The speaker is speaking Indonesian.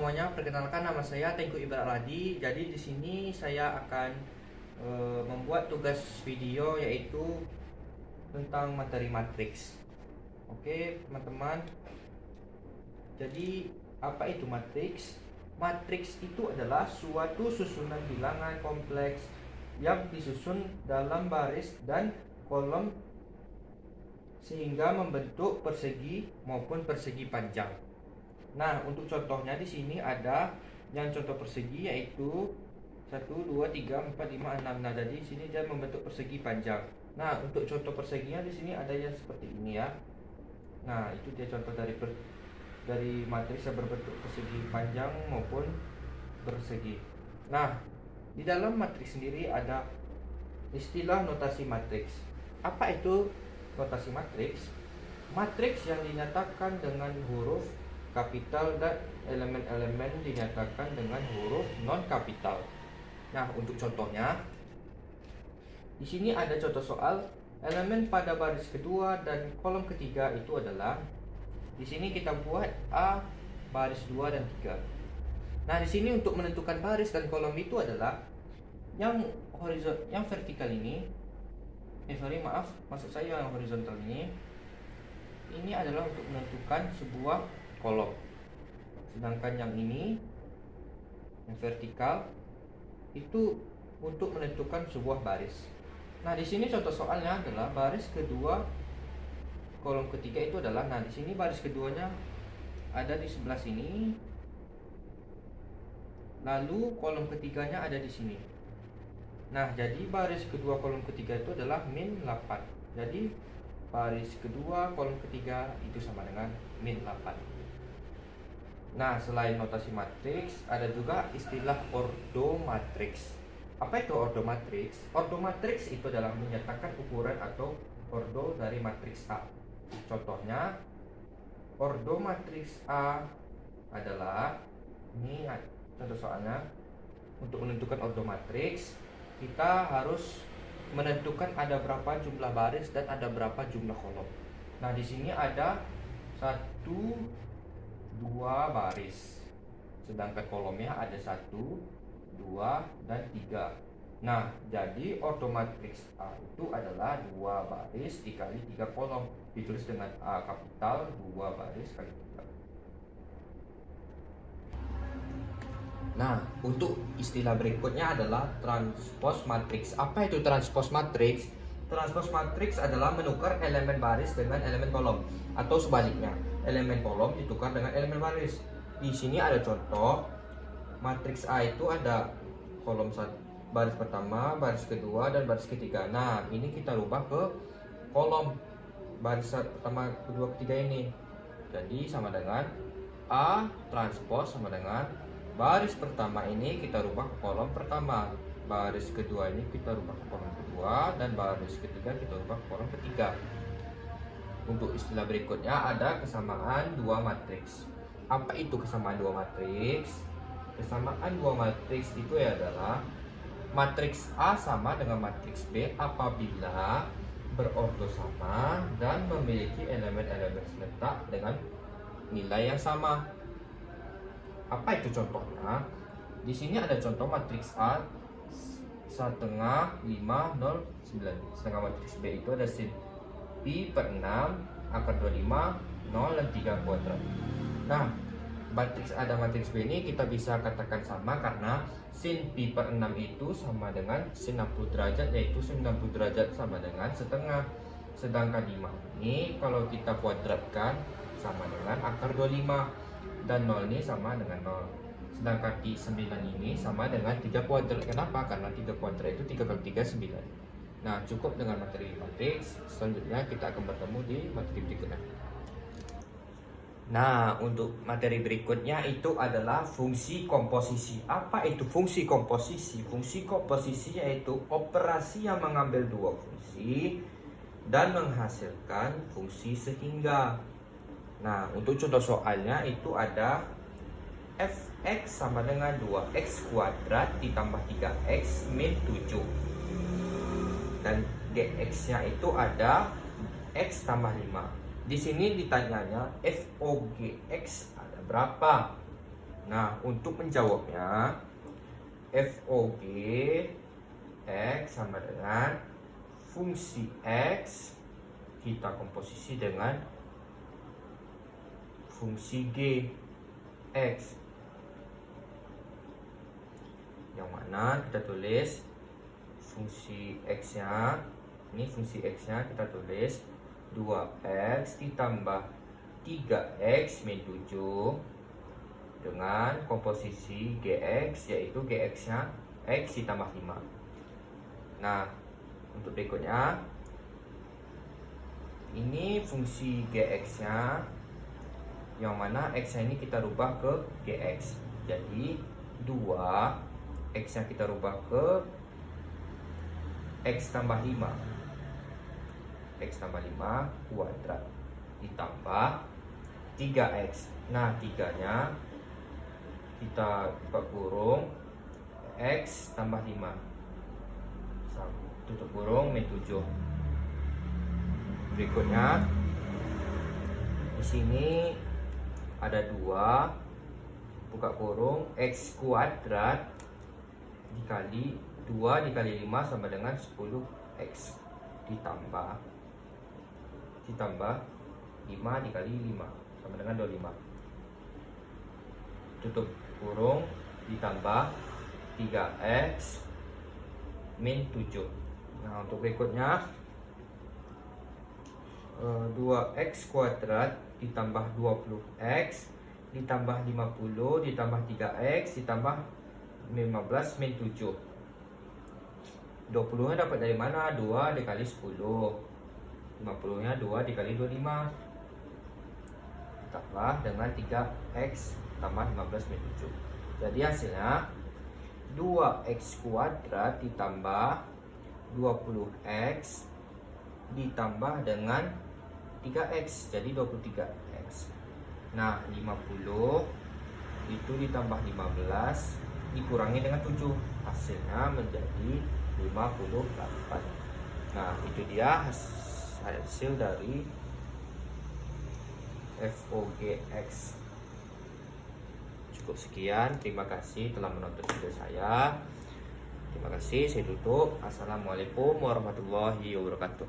semuanya, perkenalkan nama saya Tengku Ibrahim Radi. Jadi di sini saya akan membuat tugas video yaitu tentang materi matriks. Oke, teman-teman. Jadi apa itu matriks? Matriks itu adalah suatu susunan bilangan kompleks yang disusun dalam baris dan kolom sehingga membentuk persegi maupun persegi panjang. Nah, untuk contohnya di sini ada yang contoh persegi yaitu 1, 2, 3, 4, 5, 6. Nah, jadi di sini dia membentuk persegi panjang. Nah, untuk contoh perseginya di sini ada yang seperti ini ya. Nah, itu dia contoh dari matriks yang berbentuk persegi panjang maupun persegi. Nah, di dalam matriks sendiri ada istilah notasi matriks. Apa itu notasi matriks? Matriks yang dinyatakan dengan huruf kapital dan elemen-elemen dinyatakan dengan huruf non kapital. Nah, untuk contohnya di sini ada contoh soal elemen pada baris kedua dan kolom ketiga itu adalah di sini kita buat A baris 2 dan 3. Nah, di sini untuk menentukan baris dan kolom itu adalah yang vertikal ini maksud saya yang horizontal ini adalah untuk menentukan sebuah kolom. Sedangkan yang ini yang vertikal itu untuk menentukan sebuah baris. Nah, di sini contoh soalnya adalah baris kedua kolom ketiga itu adalah, nah di sini baris keduanya ada di sebelah sini. Lalu kolom ketiganya ada di sini. Nah, jadi baris kedua kolom ketiga itu adalah min 8. Jadi baris kedua kolom ketiga itu sama dengan min 8. Nah, selain notasi matriks, ada juga istilah ordo matriks. Apa itu ordo matriks? Ordo matriks itu adalah menyatakan ukuran atau ordo dari matriks A. Contohnya, ordo matriks A adalah, ini contoh soalnya, untuk menentukan ordo matriks, kita harus menentukan ada berapa jumlah baris dan ada berapa jumlah kolom. Nah, di sini ada 1, 2 baris, sedangkan kolomnya ada 1, 2, dan 3. Nah, jadi ordo matriks A itu adalah 2 baris dikali 3 kolom, ditulis dengan A kapital 2 baris kali 3. Nah, untuk istilah berikutnya adalah transpos matriks. Apa itu transpos matriks? Transpos matriks adalah menukar elemen baris dengan elemen kolom, atau sebaliknya, elemen kolom ditukar dengan elemen baris. Di sini ada contoh matriks A itu ada kolom baris pertama, baris kedua, dan baris ketiga. Nah, ini kita rubah ke kolom baris pertama, kedua, ketiga ini. Jadi sama dengan A transpos sama dengan baris pertama ini kita rubah ke kolom pertama, baris kedua ini kita rubah ke kolom kedua, dan baris ketiga kita rubah ke kolom ketiga. Untuk istilah berikutnya ada kesamaan dua matriks. Apa itu kesamaan dua matriks? Kesamaan dua matriks itu adalah matriks A sama dengan matriks B apabila berordo sama dan memiliki elemen-elemen serentak dengan nilai yang sama. Apa itu contohnya? Di sini ada contoh matriks A 1/5, 0, 9. Sedangkan matriks B itu ada sin pi per 6, akar 25, 0, dan 3 kuadrat. Nah, matriks A dan matriks B ini kita bisa katakan sama karena sin pi per 6 itu sama dengan sin 60 derajat, yaitu sin 60 derajat sama dengan setengah. Sedangkan 5 ini kalau kita kuadratkan sama dengan akar 25, dan 0 ini sama dengan 0. Sedangkan pi 9 ini sama dengan 3 kuadrat. Kenapa? Karena 3 kuadrat itu 3 kali 3, 9. Nah, cukup dengan materi matriks. Selanjutnya kita akan bertemu di materi berikutnya. Nah, untuk materi berikutnya itu adalah fungsi komposisi. Apa itu fungsi komposisi? Fungsi komposisi yaitu operasi yang mengambil dua fungsi dan menghasilkan fungsi sehingga. Nah, untuk contoh soalnya itu ada fx sama dengan 2x kuadrat ditambah 3x min 7. Dan dx-nya itu ada x tambah 5. Di sini ditanyanya FOGX ada berapa? Nah, untuk menjawabnya, FOG X sama dengan fungsi X kita komposisi dengan fungsi G X, yang mana kita tulis fungsi X nya, ini fungsi X nya kita tulis 2X ditambah 3X min 7 dengan komposisi GX, yaitu GX nya X ditambah 5. Nah, untuk berikutnya, ini fungsi GX nya, yang mana X nya ini kita rubah ke GX. Jadi 2X nya kita rubah ke X tambah 5, X tambah 5 kuadrat ditambah 3X. Nah, 3 nya kita buka kurung, X tambah 5 tutup kurung min 7. Berikutnya di sini ada 2 buka kurung X kuadrat dikali 2 dikali 5 sama dengan 10X ditambah 5 dikali 5 sama dengan 25, tutup kurung ditambah 3X min 7. Nah, untuk berikutnya 2X kuadrat ditambah 20X ditambah 50 ditambah 3X ditambah 15 min 7. 20 nya dapat dari mana? 2 dikali 10. 50 nya 2 dikali 25 tambah dengan 3X tambah 15 min 7. Jadi hasilnya 2X kuadrat ditambah 20X ditambah dengan 3X, jadi 23X. Nah, 50 itu ditambah 15 dikurangi dengan 7, hasilnya menjadi 58. Nah, itu dia hasil dari FOGX. Cukup sekian, terima kasih telah menonton video saya. Terima kasih, saya tutup. Assalamualaikum warahmatullahi wabarakatuh.